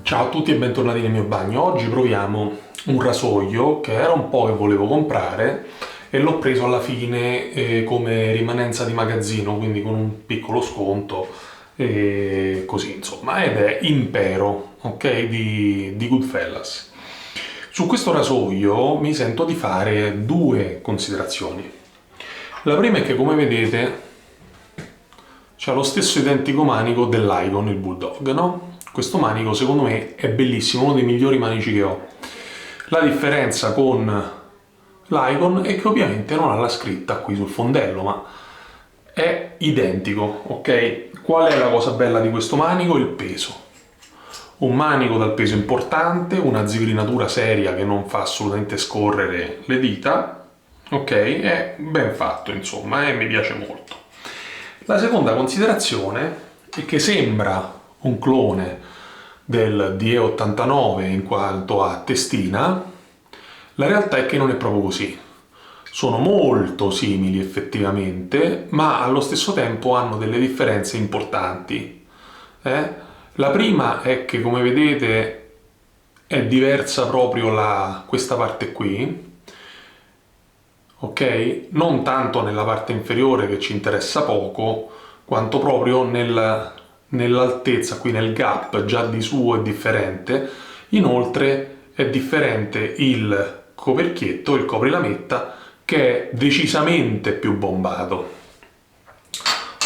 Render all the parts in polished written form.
Ciao a tutti e bentornati nel mio bagno. Oggi proviamo un rasoio che era un po' che volevo comprare e l'ho preso alla fine come rimanenza di magazzino, quindi con un piccolo sconto e così insomma, ed è Impero, ok, di Goodfellas. Su questo rasoio mi sento di fare due considerazioni. La prima è che, come vedete, c'ha lo stesso identico manico dell'Icon, il Bulldog, no? Questo manico secondo me è bellissimo, uno dei migliori manici che ho. La differenza con l'Icon è che ovviamente non ha la scritta qui sul fondello, ma è identico, ok? Qual è la cosa bella di questo manico? Il peso. Un manico dal peso importante, una zigrinatura seria che non fa assolutamente scorrere le dita, ok? È ben fatto, insomma, e mi piace molto. La seconda considerazione è che sembra un clone del DE89 in quanto a testina. La realtà è che non è proprio così. Sono molto simili effettivamente, ma allo stesso tempo hanno delle differenze importanti. La prima è che, come vedete, è diversa proprio questa parte qui, ok? Non tanto nella parte inferiore, che ci interessa poco, quanto proprio nell'altezza, qui nel gap, già di suo è differente. Inoltre è differente il coperchietto, il coprilametta, che è decisamente più bombato,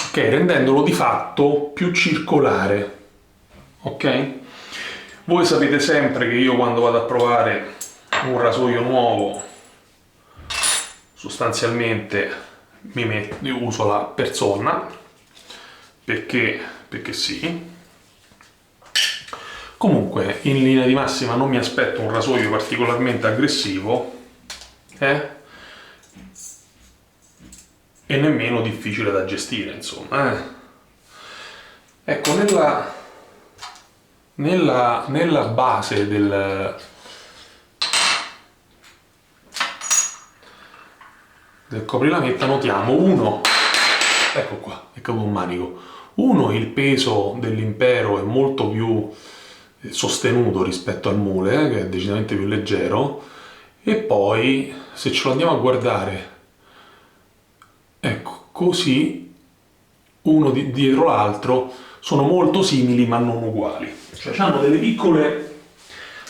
ok? Rendendolo di fatto più circolare, ok? Voi sapete sempre che io, quando vado a provare un rasoio nuovo, sostanzialmente uso la Personna perché sì. Comunque, in linea di massima non mi aspetto un rasoio particolarmente aggressivo e nemmeno difficile da gestire, insomma. Ecco, nella base del coprilametta notiamo uno, ecco qua, è caduto un manico. Uno, il peso dell'Impero è molto più sostenuto rispetto al Mule, che è decisamente più leggero, e poi, se ce lo andiamo a guardare, ecco, così, uno dietro l'altro, sono molto simili ma non uguali. Cioè hanno delle piccole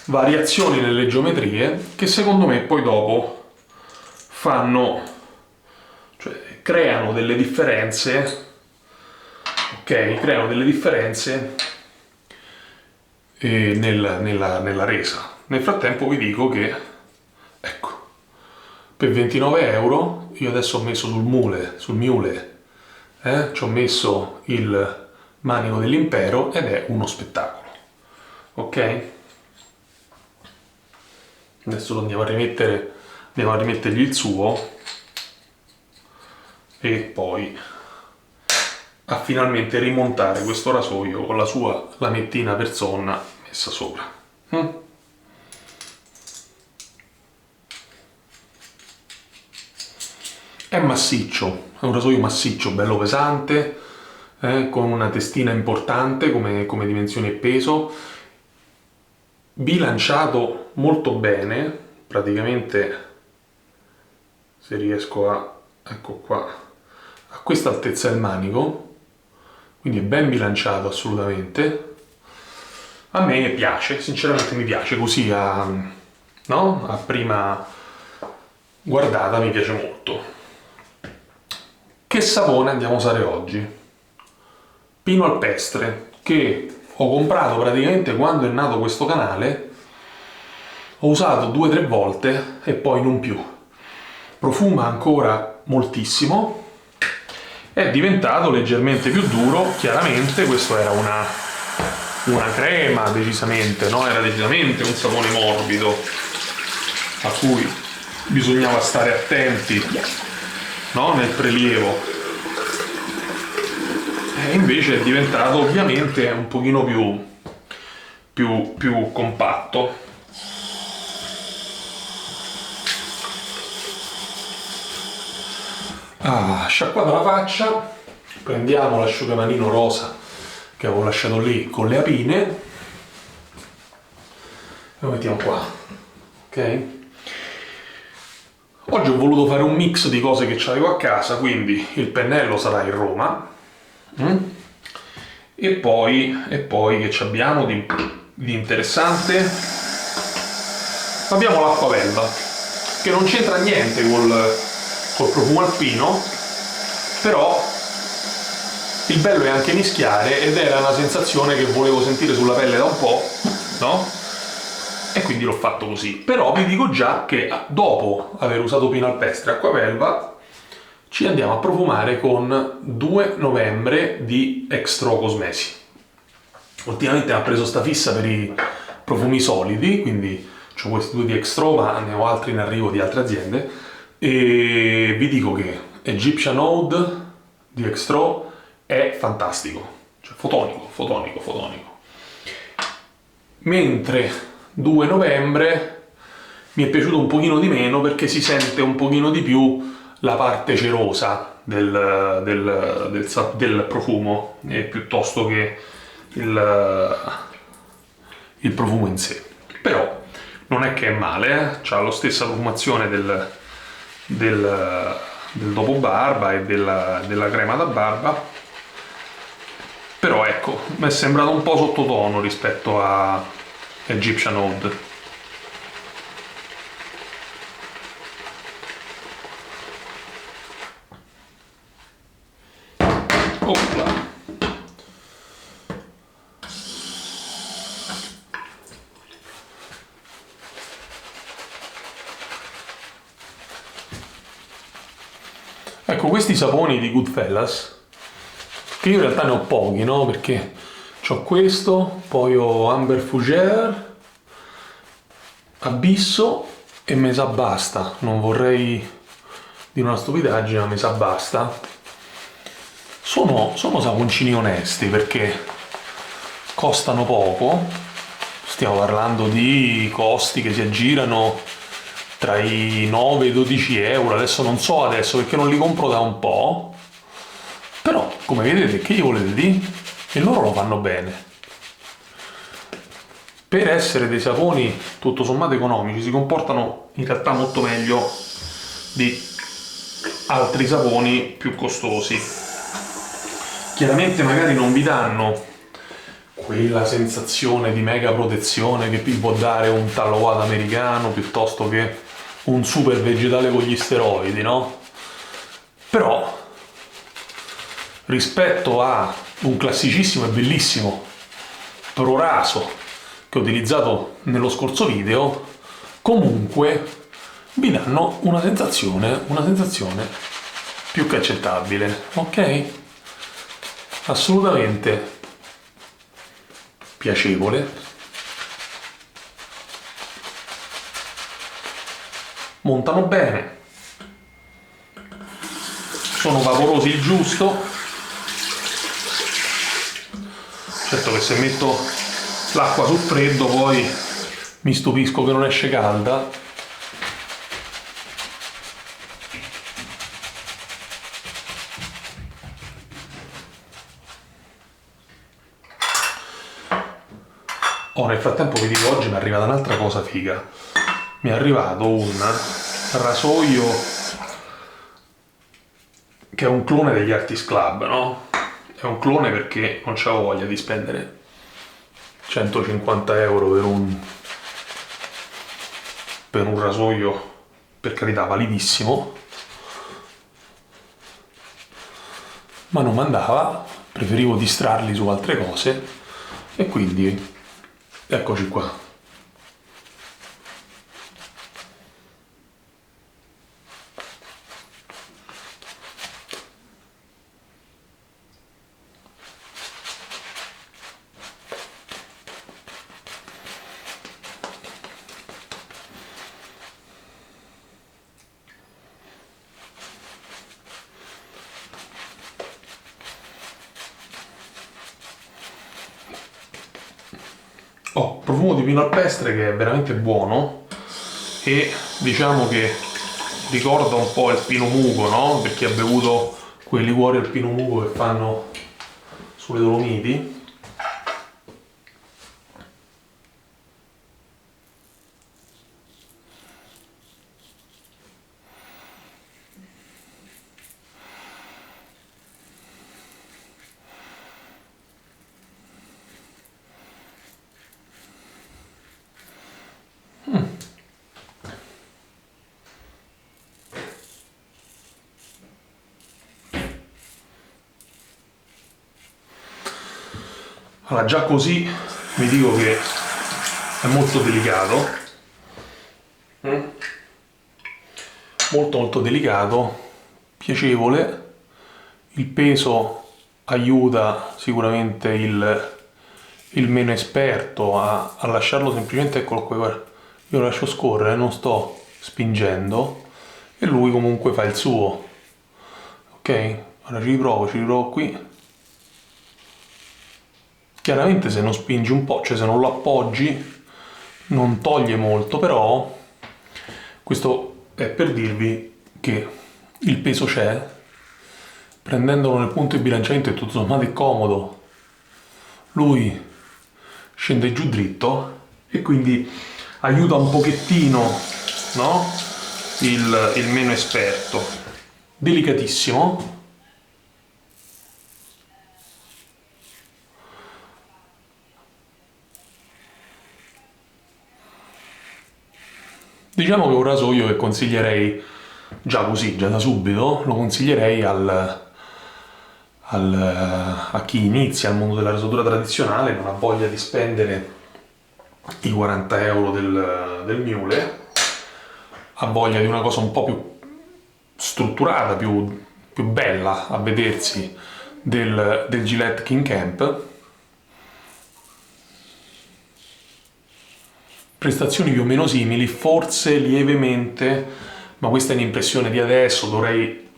variazioni nelle geometrie che secondo me poi dopo creano delle differenze, ok? Creano delle differenze nella resa. Nel frattempo vi dico che, ecco, per 29 euro io adesso ho messo sul Mule, ci ho messo il manico dell'Impero ed è uno spettacolo, ok? Adesso lo andiamo a rimettergli il suo e poi a finalmente rimontare questo rasoio con la sua lamettina Personna messa sopra. È massiccio, è un rasoio massiccio, bello pesante, con una testina importante come dimensioni e peso, bilanciato molto bene, praticamente, se riesco ecco qua, a questa altezza del manico, quindi è ben bilanciato assolutamente. A me piace, sinceramente mi piace così a prima guardata, mi piace molto. Che sapone andiamo a usare oggi? Pino alpestre, che ho comprato praticamente quando è nato questo canale, ho usato 2 o 3 volte e poi non più. Profuma ancora moltissimo, è diventato leggermente più duro, chiaramente. Questo era una crema, decisamente, no? Era decisamente un sapone morbido a cui bisognava stare attenti, no? Nel prelievo. E invece è diventato ovviamente un pochino più compatto. Sciacquata la faccia, prendiamo l'asciugamanino rosa che avevo lasciato lì con le apine lo mettiamo qua, ok? Oggi ho voluto fare un mix di cose che avevo a casa, quindi il pennello sarà in Roma, e poi che abbiamo di interessante? Abbiamo l'acquavelva, che non c'entra niente col profumo alpino, però il bello è anche mischiare, ed era una sensazione che volevo sentire sulla pelle da un po', no? E quindi l'ho fatto così. Però vi dico già che dopo aver usato pino alpestre e acquavelva ci andiamo a profumare con 2 novembre di Extro Cosmesi. Ultimamente ha preso sta fissa per i profumi solidi, quindi ho questi 2 di Extro, ma ne ho altri in arrivo di altre aziende, e vi dico che Egyptian Oud di Extro è fantastico, cioè fotonico. Mentre 2 novembre mi è piaciuto un pochino di meno perché si sente un pochino di più la parte cerosa del profumo, piuttosto che il profumo in sé. Però non è che è male, c'ha la stessa profumazione del dopo barba e della crema da barba, però ecco, mi è sembrato un po' sottotono rispetto a Egyptian Oud. Opla. Ecco, questi saponi di Goodfellas, che io in realtà ne ho pochi, no? Perché ho questo, poi ho Amber Fougère, Abisso e me sa basta. Non vorrei dire una stupidaggine, ma me sa basta. Sono saponcini onesti perché costano poco. Stiamo parlando di costi che si aggirano tra i 9 e i 12 euro. Adesso non so perché non li compro da un po'. Però, come vedete, che gli volete dire? E loro lo fanno bene. Per essere dei saponi tutto sommato economici si comportano in realtà molto meglio di altri saponi più costosi. Chiaramente magari non vi danno quella sensazione di mega protezione che vi può dare un Taload americano piuttosto che un super vegetale con gli steroidi, no? Però rispetto a un classicissimo e bellissimo Proraso che ho utilizzato nello scorso video, comunque vi danno una sensazione più che accettabile, ok? Assolutamente piacevole, montano bene, sono vaporosi il giusto. Certo che se metto l'acqua sul freddo poi mi stupisco che non esce calda. Nel frattempo vi dico, oggi mi è arrivata un'altra cosa figa. Mi è arrivato un rasoio che è un clone degli Artist Club, no? È un clone perché non c'avevo voglia di spendere 150 euro per un rasoio, per carità, validissimo, ma non mi andava, preferivo distrarli su altre cose e quindi eccoci qua. Profumo di pino alpestre che è veramente buono e diciamo che ricorda un po' il pino mugo, no? Per chi ha bevuto quei liquori al pino mugo che fanno sulle Dolomiti. Allora, già così vi dico che è molto delicato, molto molto delicato, piacevole. Il peso aiuta sicuramente il meno esperto a lasciarlo semplicemente, eccolo qui, guarda, io lo lascio scorrere, non sto spingendo e lui comunque fa il suo. Ok? Ora ci riprovo qui. Chiaramente se non spingi un po', cioè se non lo appoggi, non toglie molto, però questo è per dirvi che il peso c'è, prendendolo nel punto di bilanciamento è tutto sommato è comodo, lui scende giù dritto e quindi aiuta un pochettino, no? Il meno esperto. Delicatissimo. Diciamo che è un rasoio che consiglierei già così, già da subito, lo consiglierei a chi inizia al mondo della rasatura tradizionale, non ha voglia di spendere i 40 euro del Miele, ha voglia di una cosa un po' più strutturata, più bella a vedersi del Gillette King Camp. Prestazioni più o meno simili, forse lievemente, ma questa è un'impressione di adesso, dovrei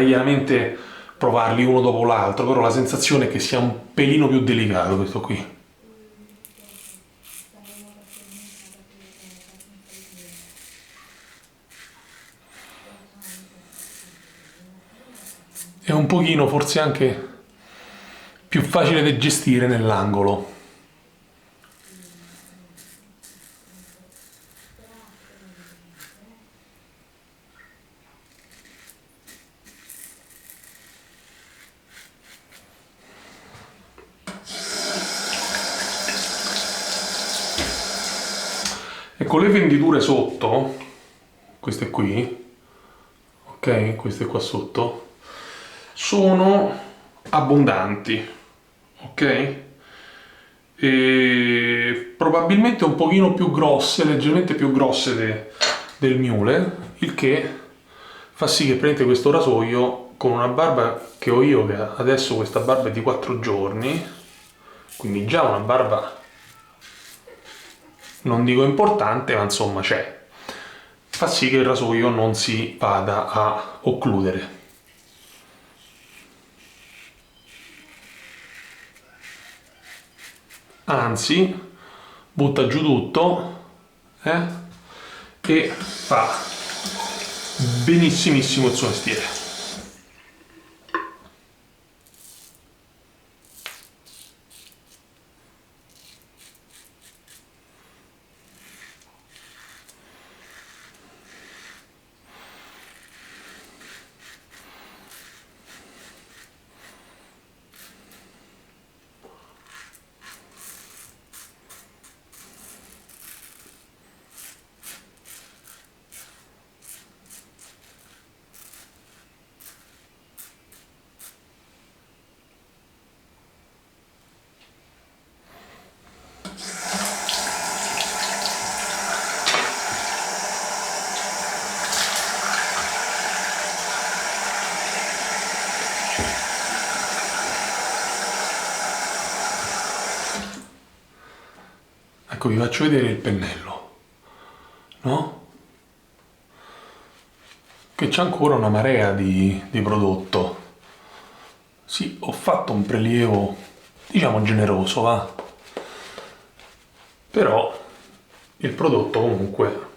chiaramente provarli uno dopo l'altro, però la sensazione è che sia un pelino più delicato questo qui. È un pochino forse anche più facile da gestire nell'angolo. E con le venditure sotto, queste qui, ok, queste qua sotto, sono abbondanti, ok? E probabilmente un pochino più grosse, leggermente più grosse del Miele, il che fa sì che prendete questo rasoio con una barba che ho io, che adesso questa barba è di 4 giorni, quindi già una barba, non dico importante, ma insomma c'è. Fa sì che il rasoio non si vada a occludere. Anzi, butta giù tutto e fa benissimissimo il suo mestiere. Ecco, vi faccio vedere il pennello, no? Che c'è ancora una marea di prodotto. Sì, ho fatto un prelievo, diciamo generoso, va? Però il prodotto comunque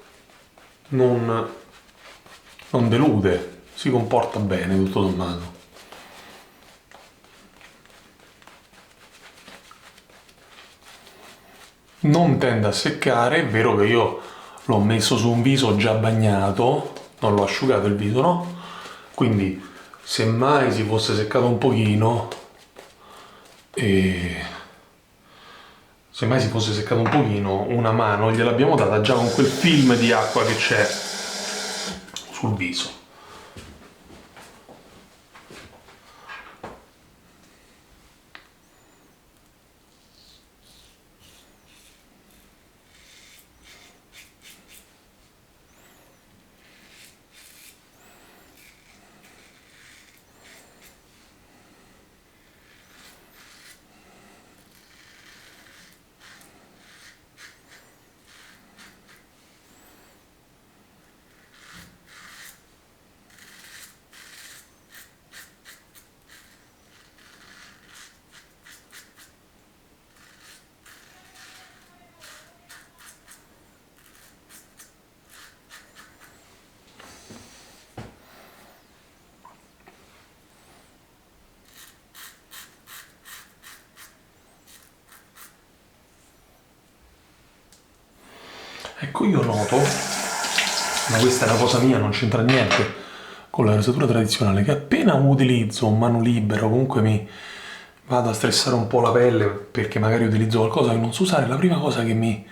non delude, si comporta bene tutto sommato. Non tende a seccare, è vero che io l'ho messo su un viso già bagnato, non l'ho asciugato il viso, no? Quindi se mai si fosse seccato un pochino una mano gliel'abbiamo data già con quel film di acqua che c'è sul viso. Ecco, io noto, ma questa è una cosa mia, non c'entra niente con la rasatura tradizionale, che appena utilizzo un mano libero, comunque mi vado a stressare un po' la pelle perché magari utilizzo qualcosa che non so usare, la prima cosa che mi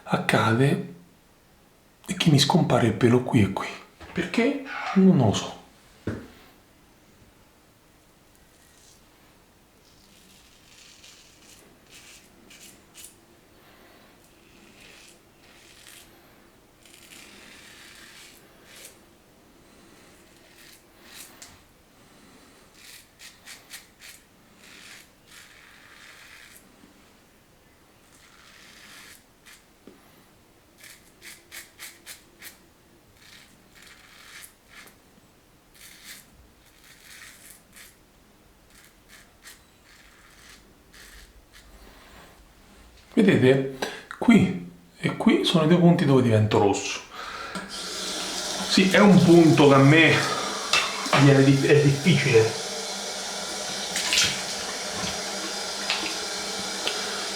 accade è che mi scompare il pelo qui e qui. Perché? Non lo so. Vedete? Qui e qui sono i due punti dove divento rosso. Sì, è un punto che a me è difficile.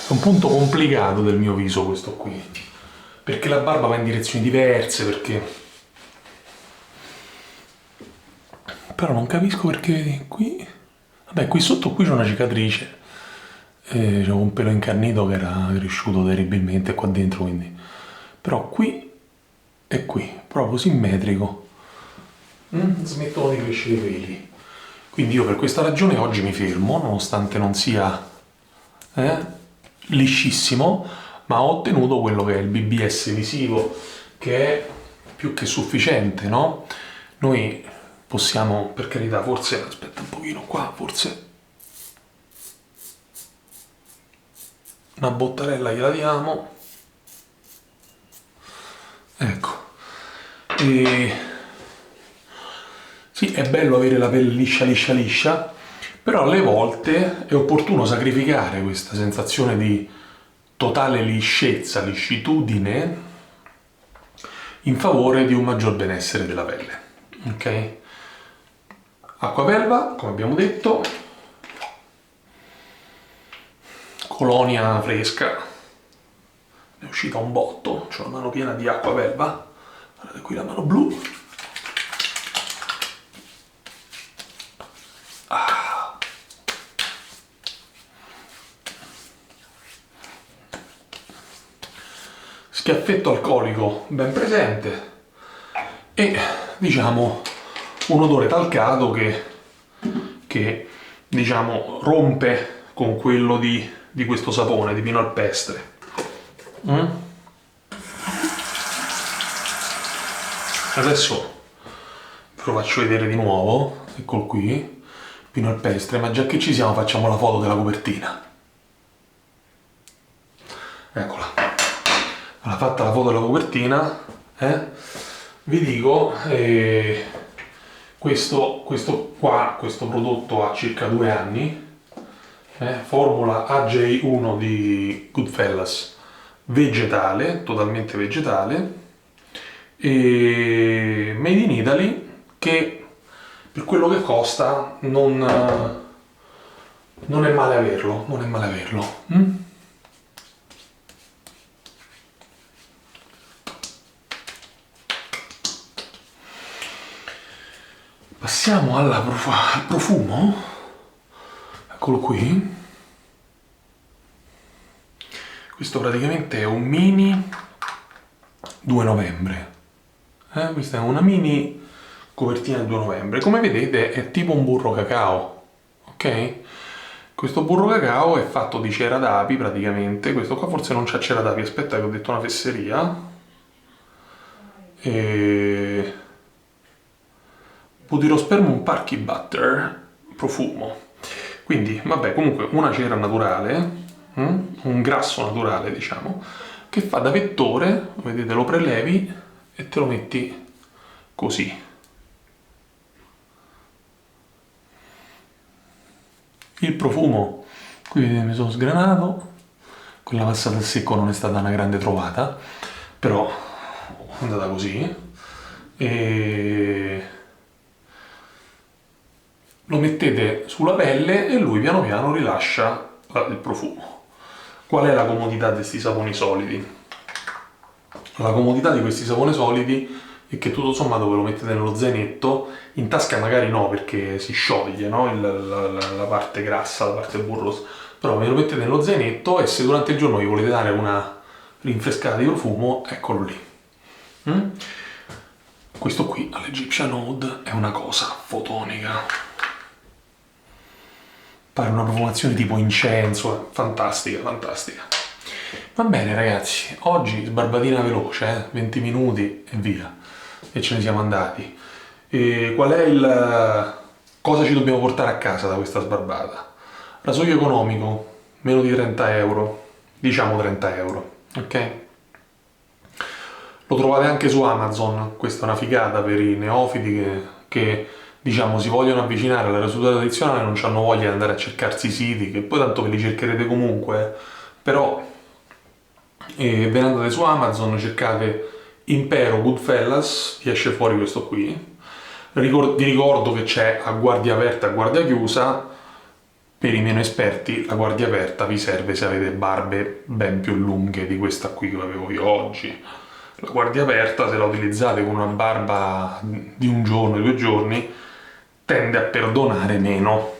È un punto complicato del mio viso questo qui. Perché la barba va in direzioni diverse, perché... Però non capisco perché, vedi, qui... Vabbè, qui sotto qui c'è una cicatrice. C'è un pelo incarnito che era cresciuto terribilmente qua dentro, quindi... Però qui e qui, proprio simmetrico. Smettono di crescere i peli. Quindi io per questa ragione oggi mi fermo, nonostante non sia liscissimo, ma ho ottenuto quello che è il BBS visivo, che è più che sufficiente, no? Noi possiamo, per carità, forse, aspetta un pochino qua, forse una bottarella gliela diamo. Ecco. E... Sì, è bello avere la pelle liscia, però alle volte è opportuno sacrificare questa sensazione di totale liscezza, liscitudine, in favore di un maggior benessere della pelle. Ok? Acquavelva, come abbiamo detto, colonia fresca, è uscita un botto, c'ho la mano piena di acquavelva, guardate qui la mano blu. Schiaffetto alcolico ben presente e diciamo un odore talcato che diciamo rompe con quello di questo sapone di pino alpestre. Adesso ve lo faccio vedere di nuovo, eccolo qui, pino alpestre, ma già che ci siamo facciamo la foto della copertina. Eccola. Allora, fatta la foto della copertina, vi dico, questo prodotto ha circa 2 anni, formula AJ1 di Goodfellas, vegetale, totalmente vegetale, e made in Italy, che per quello che costa non è male averlo, non è male averlo. Passiamo al profumo, eccolo qui. Questo praticamente è un mini 2 novembre. Questa è una mini copertina 2 novembre. Come vedete è tipo un burro cacao, ok? Questo burro cacao è fatto di cera d'api praticamente. Questo qua forse non c'ha cera d'api, aspetta che ho detto una fesseria. Butirospermum parky butter, profumo. Quindi, vabbè, comunque una cera naturale, un grasso naturale, diciamo, che fa da vettore, vedete, lo prelevi e te lo metti così. Il profumo, qui vedete, mi sono sgranato, quella passata al secco non è stata una grande trovata, però è andata così. E lo mettete sulla pelle e lui piano piano rilascia il profumo. Qual è la comodità di questi saponi solidi? La comodità di questi saponi solidi è che tutto sommato ve lo mettete nello zainetto, in tasca magari no perché si scioglie, no? La parte grassa, la parte burrosa, però ve lo mettete nello zainetto e se durante il giorno vi volete dare una rinfrescata di profumo, eccolo lì. Questo qui all'Egyptian Oud è una cosa fotonica. Pare una profumazione tipo incenso, fantastica, fantastica. Va bene ragazzi, oggi sbarbatina veloce, 20 minuti e via, e ce ne siamo andati. E qual è cosa ci dobbiamo portare a casa da questa sbarbata? Rasoio economico, meno di 30 euro, diciamo 30 euro, ok? Lo trovate anche su Amazon, questa è una figata per i neofiti che diciamo si vogliono avvicinare alla rasutura tradizionale e non hanno voglia di andare a cercarsi i siti, che poi tanto ve li cercherete comunque, però ve ne andate su Amazon, cercate Impero Goodfellas, vi esce fuori questo qui. Vi ricordo che c'è a guardia aperta e a guardia chiusa. Per i meno esperti la guardia aperta vi serve se avete barbe ben più lunghe di questa qui che avevo io oggi. La guardia aperta, se la utilizzate con una barba di un giorno, 2 giorni, tende a perdonare meno.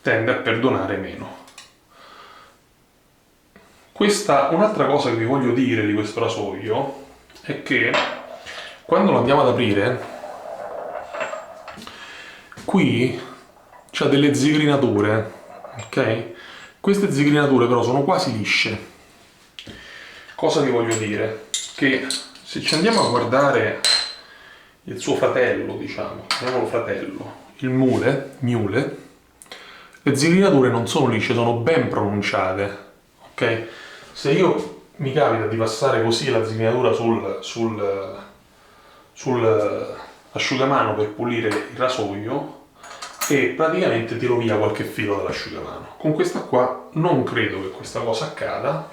Tende a perdonare meno. Un'altra cosa che vi voglio dire di questo rasoio è che quando lo andiamo ad aprire, qui c'ha delle zigrinature, ok? Queste zigrinature però sono quasi lisce. Cosa vi voglio dire? Che se ci andiamo a guardare il suo fratello, diciamo, chiamiamolo fratello, il mule, le zigrinature non sono lisce, sono ben pronunciate, ok? Se io mi capita di passare così la zigrinatura sul asciugamano per pulire il rasoio e praticamente tiro via qualche filo dall'asciugamano. Con questa qua non credo che questa cosa accada,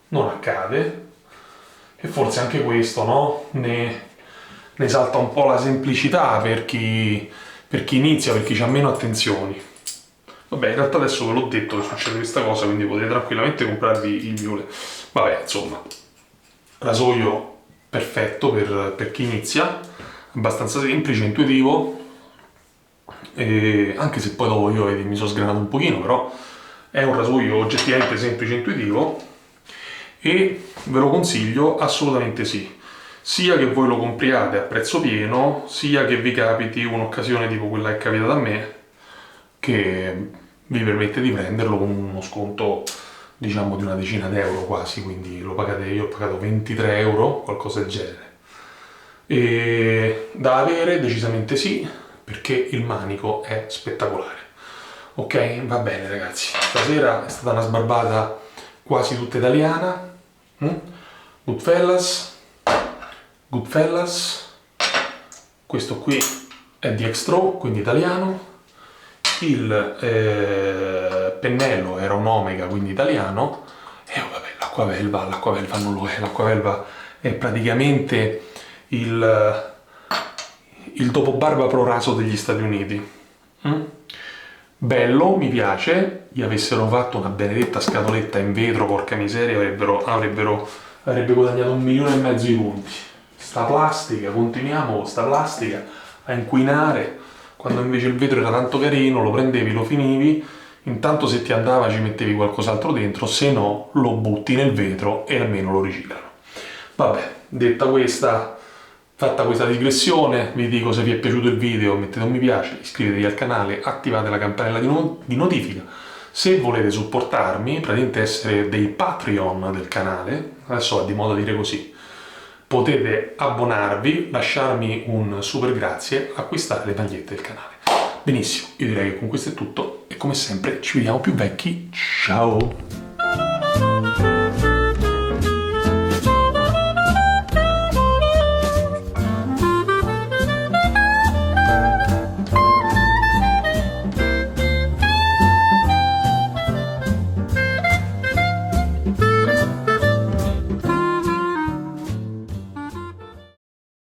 non accade, e forse anche questo, no? Ne salta un po' la semplicità per chi inizia, per chi ha meno attenzioni. Vabbè, in realtà adesso ve l'ho detto che succede questa cosa, quindi potete tranquillamente comprarvi il Miule. Vabbè, insomma, rasoio perfetto per chi inizia, abbastanza semplice, intuitivo, e anche se poi dopo io mi sono sgranato un pochino, però è un rasoio oggettivamente semplice e intuitivo e ve lo consiglio assolutamente sì. Sia che voi lo compriate a prezzo pieno, sia che vi capiti un'occasione tipo quella che è capitata a me, che vi permette di prenderlo con uno sconto diciamo di una decina d'euro quasi, quindi io ho pagato 23 euro, qualcosa del genere. E da avere decisamente sì, perché il manico è spettacolare. Ok, va bene ragazzi, stasera è stata una sbarbata quasi tutta italiana. Goodfellas, questo qui è di Extro, quindi italiano. Il pennello era un Omega, quindi italiano, e vabbè, l'acquavelva non lo è, l'acquavelva è praticamente il dopobarba pro raso degli Stati Uniti. Bello, mi piace, gli avessero fatto una benedetta scatoletta in vetro, porca miseria, avrebbe guadagnato 1,5 milioni di punti. Sta plastica, continuiamo con sta plastica a inquinare, quando invece il vetro era tanto carino, lo prendevi, lo finivi, intanto se ti andava ci mettevi qualcos'altro dentro, se no lo butti nel vetro e almeno lo riciclano. Vabbè, fatta questa digressione, vi dico se vi è piaciuto il video mettete un mi piace, iscrivetevi al canale, attivate la campanella di notifica. Se volete supportarmi, praticamente essere dei Patreon del canale, adesso va di moda dire così, potete abbonarvi, lasciarmi un super grazie, acquistare le magliette del canale. Benissimo, io direi che con questo è tutto e come sempre ci vediamo più vecchi, ciao!